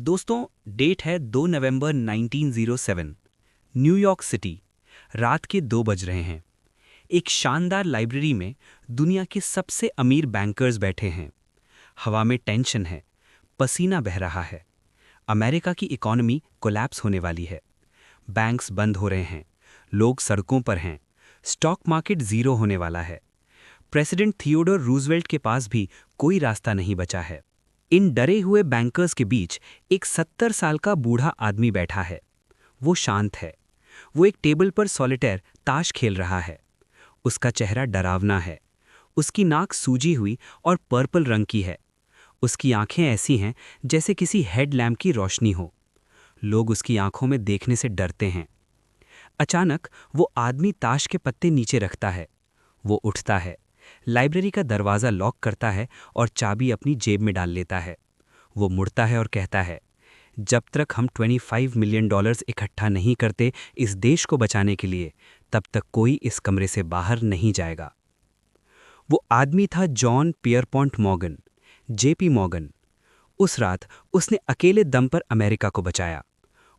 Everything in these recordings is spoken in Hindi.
दोस्तों, डेट है 2 नवंबर 1907। New York city. रात के 2 बज रहे हैं। एक शानदार लाइब्रेरी में दुनिया के सबसे अमीर बैंकर्स बैठे हैं। हवा में टेंशन है, पसीना बह रहा है। अमेरिका की इकोनॉमी कोलैप्स होने वाली है। बैंक्स बंद हो रहे हैं, लोग सड़कों पर हैं, स्टॉक मार्केट जीरो होने वाला है। प्रेसिडेंट थियोडोर रूजवेल्ट के पास भी कोई रास्ता नहीं बचा है। इन डरे हुए बैंकर्स के बीच एक 70 साल का बूढ़ा आदमी बैठा है। वो शांत है। वो एक टेबल पर सॉलिटेयर ताश खेल रहा है। उसका चेहरा डरावना है। उसकी नाक सूजी हुई और पर्पल रंग की है। उसकी आंखें ऐसी हैं जैसे किसी हेडलैम्प की रोशनी हो। लोग उसकी आंखों में देखने से डरते हैं। अचानक वो आदमी ताश के पत्ते नीचे रखता है। वो उठता है, लाइब्रेरी का दरवाज़ा लॉक करता है और चाबी अपनी जेब में डाल लेता है। वो मुड़ता है और कहता है, जब तक हम $25 मिलियन इकट्ठा नहीं करते इस देश को बचाने के लिए, तब तक कोई इस कमरे से बाहर नहीं जाएगा। वो आदमी था John Pierpont Morgan, JP Morgan. उस रात उसने अकेले दम पर अमेरिका को बचाया।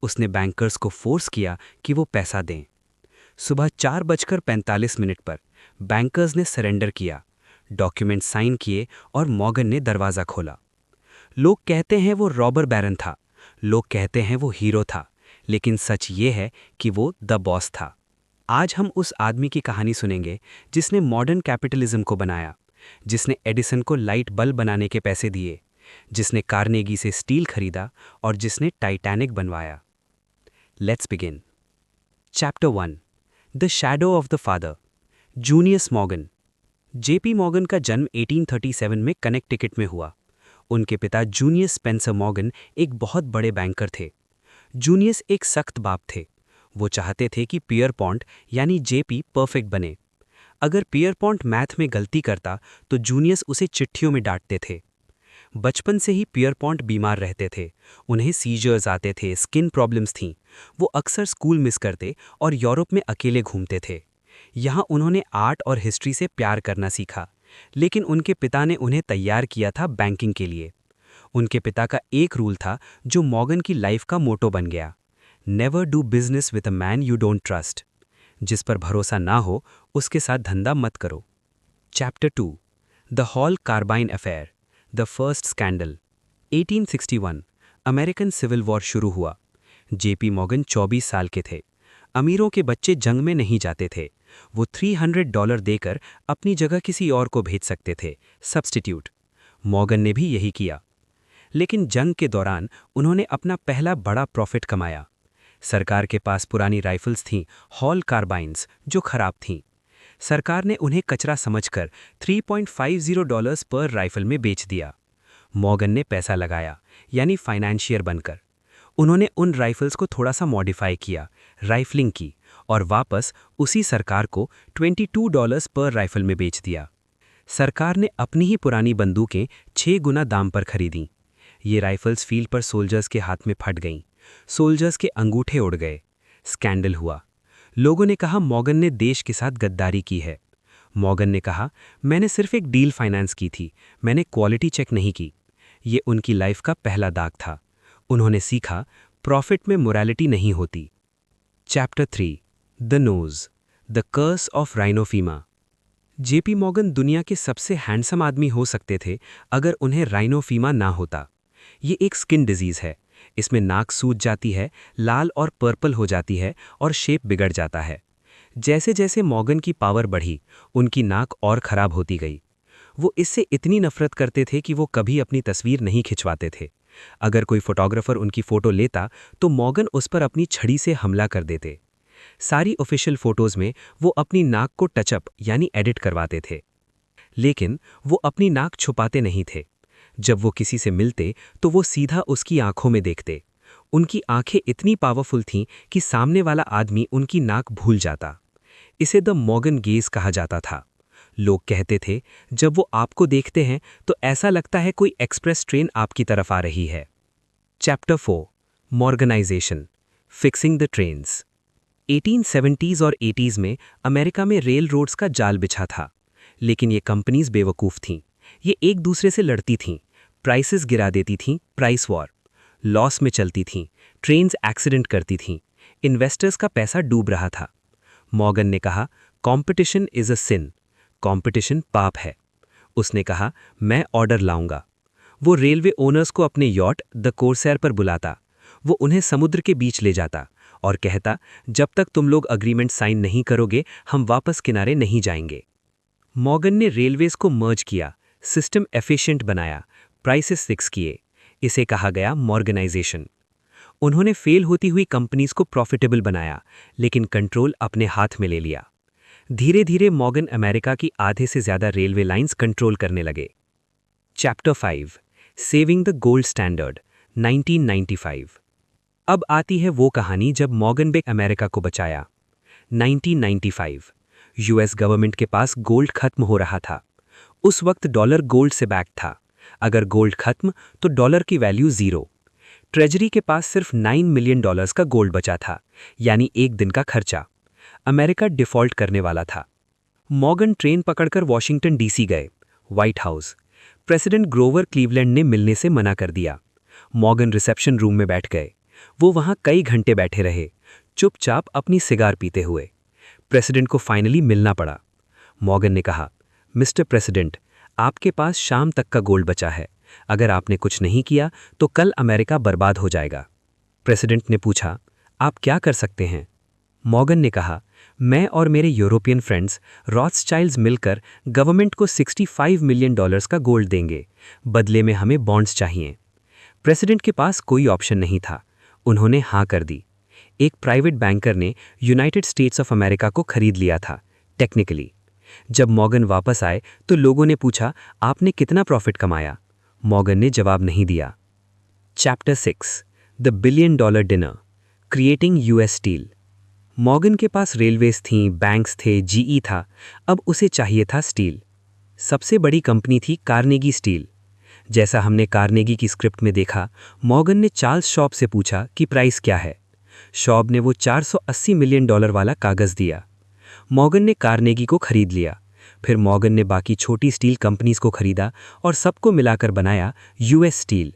उसने बैंकर्स को फोर्स किया कि वो पैसा दें। सुबह 4:45 पर बैंकर्स ने सरेंडर किया, डॉक्यूमेंट साइन किए और मॉर्गन ने दरवाज़ा खोला। लोग कहते हैं वो रॉबर बैरन था, लोग कहते हैं वो हीरो था, लेकिन सच ये है कि वो द बॉस था। आज हम उस आदमी की कहानी सुनेंगे जिसने मॉडर्न कैपिटलिज्म को बनाया, जिसने एडिसन को लाइट बल्ब बनाने के पैसे दिए, जिसने कार्नेगी से स्टील खरीदा और जिसने टाइटैनिक बनवाया। Let's begin. Chapter 1, the shadow of the father. Junius Morgan. JP Morgan का जन्म 1837 में कनेक्टिकट में हुआ। उनके पिता जूनियस स्पेंसर मॉर्गन एक बहुत बड़े बैंकर थे। जूनियस एक सख्त बाप थे। वो चाहते थे कि पियरपॉन्ट यानी जेपी परफेक्ट बने। अगर पियरपॉन्ट मैथ में गलती करता तो जूनियस उसे चिट्ठियों में डांटते थे। बचपन से ही पियरपॉन्ट बीमार रहते थे। उन्हें सीजर्स आते थे, स्किन प्रॉब्लम्स थीं। वो अक्सर स्कूल मिस करते और यूरोप में अकेले घूमते थे। यहाँ उन्होंने आर्ट और हिस्ट्री से प्यार करना सीखा, लेकिन उनके पिता ने उन्हें तैयार किया था बैंकिंग के लिए। उनके पिता का एक रूल था जो मॉर्गन की लाइफ का मोटो बन गया, never do business with a man you don't trust. जिस पर भरोसा ना हो उसके साथ धंधा मत करो। Chapter 2, the Hall carbine affair, the first scandal. 1861 American Civil War शुरू हुआ। जेपी मॉर्गन 24 साल के थे। अमीरों के बच्चे जंग में नहीं जाते थे। वो $300 देकर अपनी जगह किसी और को भेज सकते थे, सब्स्टिट्यूट। मॉर्गन ने भी यही किया। लेकिन जंग के दौरान उन्होंने अपना पहला बड़ा प्रॉफिट कमाया। सरकार के पास पुरानी राइफल्स थीं, हॉल कार्बाइन्स, जो खराब थीं। सरकार ने उन्हें कचरा समझकर $3.50 पर राइफल में बेच दिया। मॉर्गन ने पैसा लगाया, यानी फाइनेंशियर बनकर। उन्होंने उन राइफल्स को थोड़ा सा मॉडिफाई किया, राइफलिंग की, और वापस उसी सरकार को $22 पर राइफल में बेच दिया। सरकार ने अपनी ही पुरानी बंदूकें 6 गुना दाम पर खरीदीं। ये राइफल्स फील्ड पर सोल्जर्स के हाथ में फट गईं। सोल्जर्स के अंगूठे उड़ गए। स्कैंडल हुआ। लोगों ने कहा मॉर्गन ने देश के साथ गद्दारी की है। मॉर्गन ने कहा, मैंने सिर्फ एक डील फाइनेंस की थी, मैंने क्वालिटी चेक नहीं की। ये उनकी लाइफ का पहला दाग था। उन्होंने सीखा, प्रॉफिट में मोरालिटी नहीं होती। Chapter 3, the nose, the curse of rhinophyma. JP Morgan दुनिया के सबसे हैंडसम आदमी हो सकते थे अगर उन्हें राइनोफीमा ना होता। ये एक स्किन डिजीज है। इसमें नाक सूज जाती है, लाल और पर्पल हो जाती है और शेप बिगड़ जाता है। जैसे जैसे मॉर्गन की पावर बढ़ी, उनकी नाक और खराब होती गई। वो इससे इतनी नफरत करते थे कि वो कभी अपनी तस्वीर नहीं खिंचवाते थे। अगर कोई फोटोग्राफर उनकी फोटो लेता तो मॉर्गन उस पर अपनी छड़ी से हमला कर देते। सारी ऑफिशियल फोटोज में वो अपनी नाक को टचअप यानी एडिट करवाते थे। लेकिन वो अपनी नाक छुपाते नहीं थे। जब वो किसी से मिलते तो वो सीधा उसकी आंखों में देखते। उनकी आंखें इतनी पावरफुल थीं कि सामने वाला आदमी उनकी नाक भूल जाता। इसे द मॉर्गन गेज कहा जाता था। लोग कहते थे, जब वो आपको देखते हैं तो ऐसा लगता है कोई एक्सप्रेस ट्रेन आपकी तरफ आ रही है। Chapter 4, morganization, fixing the trains. 1870s और 80s में अमेरिका में रेल रोड्स का जाल बिछा था। लेकिन ये कंपनीज बेवकूफ़ थीं। ये एक दूसरे से लड़ती थीं, प्राइसेस गिरा देती थीं, प्राइस वॉर। लॉस में चलती थीं, ट्रेन्स एक्सीडेंट करती थीं, इन्वेस्टर्स का पैसा डूब रहा था। मॉर्गन ने कहा, competition is a sin, competition पाप है। उसने कहा, मैं ऑर्डर लाऊंगा। वो रेलवे ओनर्स को अपने यॉट द कोर्सैर पर बुलाता, वो उन्हें समुद्र के बीच ले जाता और कहता, जब तक तुम लोग अग्रीमेंट साइन नहीं करोगे हम वापस किनारे नहीं जाएंगे। मॉर्गन ने रेलवेज को मर्ज किया, सिस्टम एफिशिएंट बनाया, प्राइसेस फिक्स किए। इसे कहा गया मॉर्गनाइजेशन। उन्होंने फेल होती हुई कंपनीज को प्रॉफिटेबल बनाया, लेकिन कंट्रोल अपने हाथ में ले लिया। धीरे धीरे मॉर्गन अमेरिका की आधे से ज्यादा रेलवे लाइंस कंट्रोल करने लगे। Chapter 5, saving the gold standard, 1995। अब आती है वो कहानी जब मॉर्गन ने अमेरिका को बचाया। 1995, यूएस गवर्नमेंट के पास गोल्ड खत्म हो रहा था। उस वक्त डॉलर गोल्ड से बैक था। अगर गोल्ड खत्म तो डॉलर की वैल्यू जीरो। ट्रेजरी के पास सिर्फ $9 मिलियन का गोल्ड बचा था, यानी एक दिन का खर्चा। अमेरिका डिफॉल्ट करने वाला था। मॉर्गन ट्रेन पकड़कर वॉशिंगटन डीसी गए। White house president Grover Cleveland ने मिलने से मना कर दिया। मॉर्गन रिसेप्शन रूम में बैठ गए। वो वहां कई घंटे बैठे रहे, चुपचाप अपनी सिगार पीते हुए। प्रेसिडेंट को फाइनली मिलना पड़ा। मॉर्गन ने कहा, मिस्टर प्रेसिडेंट, आपके पास शाम तक का गोल्ड बचा है। अगर आपने कुछ नहीं किया तो कल अमेरिका बर्बाद हो जाएगा। प्रेसिडेंट ने पूछा, आप क्या कर सकते हैं? मॉर्गन ने कहा, मैं और मेरे यूरोपियन फ्रेंड्स रॉथस्चाइल्ड्स मिलकर गवर्नमेंट को $65 मिलियन का गोल्ड देंगे। बदले में हमें बॉन्ड्स चाहिए। प्रेसिडेंट के पास कोई ऑप्शन नहीं था। उन्होंने हाँ कर दी। एक प्राइवेट बैंकर ने यूनाइटेड स्टेट्स ऑफ अमेरिका को खरीद लिया था, टेक्निकली। जब मॉर्गन वापस आए तो लोगों ने पूछा, आपने कितना प्रॉफिट कमाया? मॉर्गन ने जवाब नहीं दिया। Chapter 6, the $1 billion dinner, creating US steel. Morgan के पास रेलवेज थीं, बैंक्स थे, जीई था। अब उसे चाहिए था स्टील। सबसे बड़ी कंपनी थी कार्नेगी स्टील। जैसा हमने कार्नेगी की स्क्रिप्ट में देखा, मॉर्गन ने चार्ल्स शॉब से पूछा कि प्राइस क्या है। शॉब ने वो $480 मिलियन वाला कागज दिया। मॉर्गन ने कार्नेगी को खरीद लिया। फिर मॉर्गन ने बाकी छोटी स्टील कंपनीज को खरीदा और सबको मिलाकर बनाया यूएस स्टील,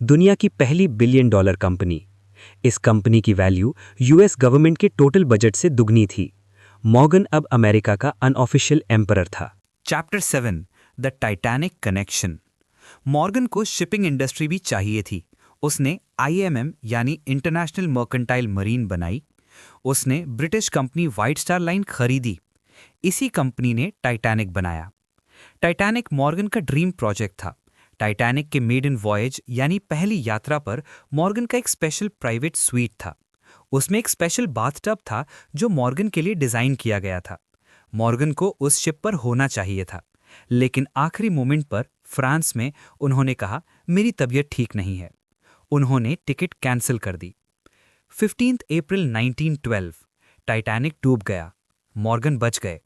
दुनिया की पहली $1 बिलियन कंपनी। इस कंपनी की वैल्यू यूएस गवर्नमेंट के टोटल बजट से दुगनी थी। मॉर्गन अब अमेरिका का अनऑफिशियल एम्परर था। Chapter 7, the Titanic connection. Morgan को शिपिंग इंडस्ट्री भी चाहिए थी। उसने आईएमएम यानी इंटरनेशनल मर्केंटाइल मरीन बनाई। उसने British company white star line खरीदी। इसी कंपनी ने टाइटैनिक बनाया। टाइटैनिक मॉर्गन का ड्रीम प्रोजेक्ट था। टाइटैनिक के मेडन वॉयज यानी पहली यात्रा पर मॉर्गन का एक स्पेशल प्राइवेट स्वीट था। उसमें एक स्पेशल बाथटब था जो मॉर्गन के लिए डिजाइन किया गया था। मॉर्गन को उस शिप पर होना चाहिए था, लेकिन आखिरी मोमेंट पर फ्रांस में उन्होंने कहा, मेरी तबीयत ठीक नहीं है। उन्होंने टिकट कैंसिल कर दी। 15 अप्रैल 1912 टाइटैनिक डूब गया। मॉर्गन बच गए।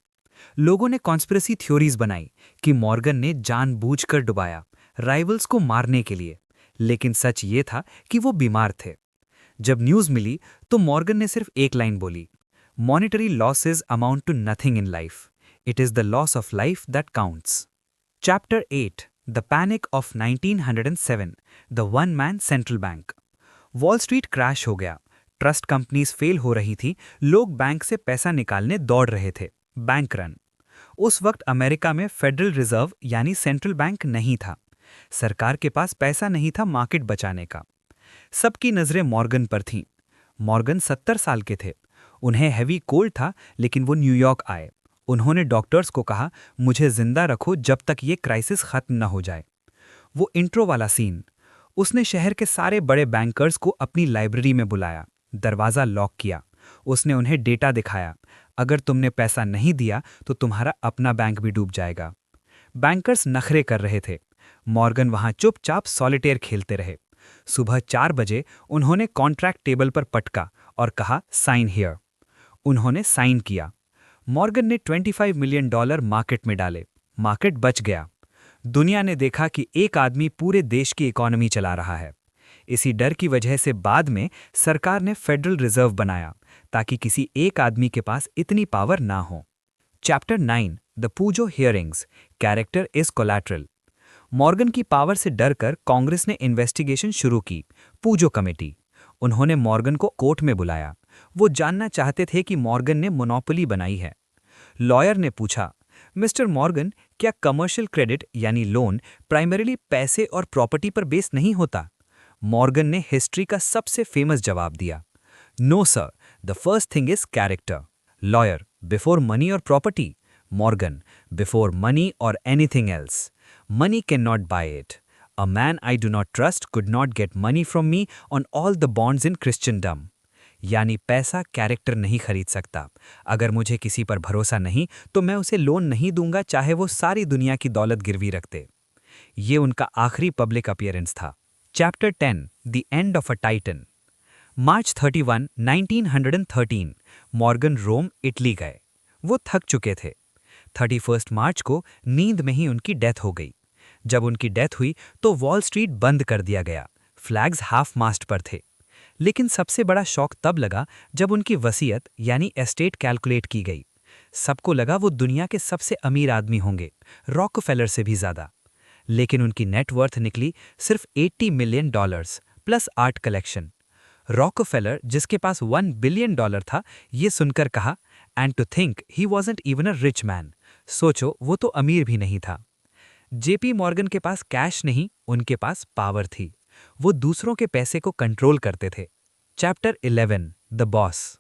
लोगों ने कॉन्स्पिरेसी थ्योरीज बनाई कि मॉर्गन ने जानबूझकर डुबाया, राइवल्स को मारने के लिए। लेकिन सच ये था कि वो बीमार थे। जब न्यूज मिली तो मॉर्गन ने सिर्फ एक लाइन बोली, monetary losses amount to nothing in life, it is the loss of life that counts. Chapter 8, the panic of 1907, the one man central bank. Wall Street crash हो गया। ट्रस्ट कंपनीज फेल हो रही थी। लोग बैंक से पैसा निकालने दौड़ रहे थे। Bank run. उस वक्त अमेरिका में फेडरल रिजर्व यानी सेंट्रल बैंक नहीं था। सरकार के पास पैसा नहीं था मार्केट बचाने का। सबकी नजरें मॉर्गन पर थीं। मॉर्गन 70 साल के थे। उन्हें हैवी कोल्ड था, लेकिन वो न्यूयॉर्क आए। उन्होंने डॉक्टर्स को कहा, मुझे जिंदा रखो जब तक ये क्राइसिस खत्म न हो जाए। वो इंट्रो वाला सीन। उसने शहर के सारे बड़े बैंकर्स को अपनी लाइब्रेरी में बुलाया, दरवाजा लॉक किया। उसने उन्हें डेटा दिखाया, अगर तुमने पैसा नहीं दिया तो तुम्हारा अपना बैंक भी डूब जाएगा। बैंकर्स नखरे कर रहे थे। मॉर्गन वहां चुपचाप सॉलिटेयर खेलते रहे। सुबह 4 बजे उन्होंने कॉन्ट्रैक्ट टेबल पर पटका और कहा, साइन हियर। उन्होंने साइन किया। मॉर्गन ने $25 मिलियन मार्केट में डाले। मार्केट बच गया। दुनिया ने देखा कि एक आदमी पूरे देश की इकोनॉमी चला रहा है। इसी डर की वजह से बाद में सरकार ने फेडरल रिजर्व बनाया, ताकि किसी एक आदमी के पास इतनी पावर ना हो। Chapter 9, the Pujo hearings, character is collateral. Morgan की पावर से डरकर कांग्रेस ने इन्वेस्टिगेशन शुरू की, पूजो कमेटी। उन्होंने मॉर्गन को कोर्ट में बुलाया। वो जानना चाहते थे कि मॉर्गन ने मोनोपोली बनाई है। लॉयर ने पूछा, मिस्टर मॉर्गन, क्या कमर्शियल क्रेडिट यानी लोन प्राइमरीली पैसे और प्रॉपर्टी पर बेस नहीं होता? मॉर्गन ने हिस्ट्री का सबसे फेमस जवाब दिया, no sir, the first thing is character. Lawyer, before money और प्रॉपर्टी? मॉर्गन, बिफोर मनी और anything else. Money can not buy it. A man I do not trust could not get money from me on all the bonds in Christendom. यानी पैसा कैरेक्टर नहीं खरीद सकता। अगर मुझे किसी पर भरोसा नहीं तो मैं उसे लोन नहीं दूंगा, चाहे वो सारी दुनिया की दौलत गिरवी रख दे। ये उनका आखिरी पब्लिक अपीयरेंस था। Chapter 10, the end of a titan. March 31, 1913, Morgan Rome, Italy गए। वो थक चुके थे। 31 मार्च को नींद में ही उनकी डेथ हो गई। जब उनकी डेथ हुई तो वॉल स्ट्रीट बंद कर दिया गया। फ्लैग्स हाफ मास्ट पर थे। लेकिन सबसे बड़ा शौक तब लगा जब उनकी वसीयत यानी एस्टेट कैलकुलेट की गई। सबको लगा वो दुनिया के सबसे अमीर आदमी होंगे, रॉकफेलर से भी ज्यादा। लेकिन उनकी नेटवर्थ निकली सिर्फ $80 million plus art collection. Rockefeller, जिसके पास $1 बिलियन था, ये सुनकर कहा, and to think he wasn't even a rich man. सोचो, वो तो अमीर भी नहीं था। जेपी मॉर्गन के पास कैश नहीं, उनके पास पावर थी। वो दूसरों के पैसे को कंट्रोल करते थे। Chapter 11, the boss.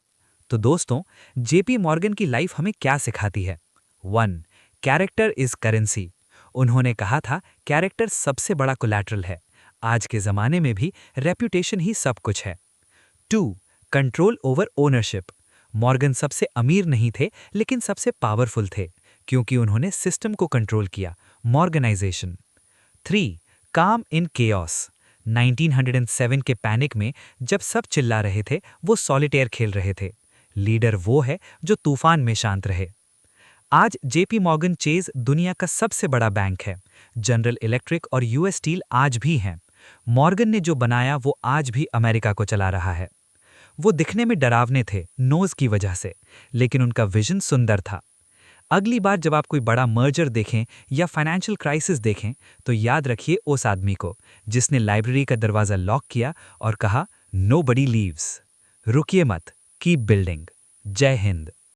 तो दोस्तों, जेपी मॉर्गन की लाइफ हमें क्या सिखाती है? 1. Character is currency. उन्होंने कहा था, कैरेक्टर सबसे बड़ा कोलैटरल है। आज के जमाने में भी रेप्यूटेशन ही सब कुछ है। 2. Control over ownership. मॉर्गन सबसे अमीर नहीं थे, लेकिन सबसे पावरफुल थे, क्योंकि उन्होंने सिस्टम को कंट्रोल किया, मॉर्गनाइजेशन। 3. काम इन केओस। 1907 के पैनिक में जब सब चिल्ला रहे थे, वो सॉलिटेयर खेल रहे थे। लीडर वो है जो तूफान में शांत रहे। आज जेपी मॉर्गन चेज दुनिया का सबसे बड़ा बैंक है। जनरल इलेक्ट्रिक और यूएस स्टील आज भी हैं। मॉर्गन ने जो बनाया वो आज भी अमेरिका को चला रहा है। वो दिखने में डरावने थे, नोज की वजह से, लेकिन उनका विजन सुंदर था। अगली बार जब आप कोई बड़ा मर्जर देखें या फाइनेंशियल क्राइसिस देखें तो याद रखिए उस आदमी को जिसने लाइब्रेरी का दरवाजा लॉक किया और कहा, नोबडी लीव्स। रुकिए मत, कीप बिल्डिंग। जय हिंद।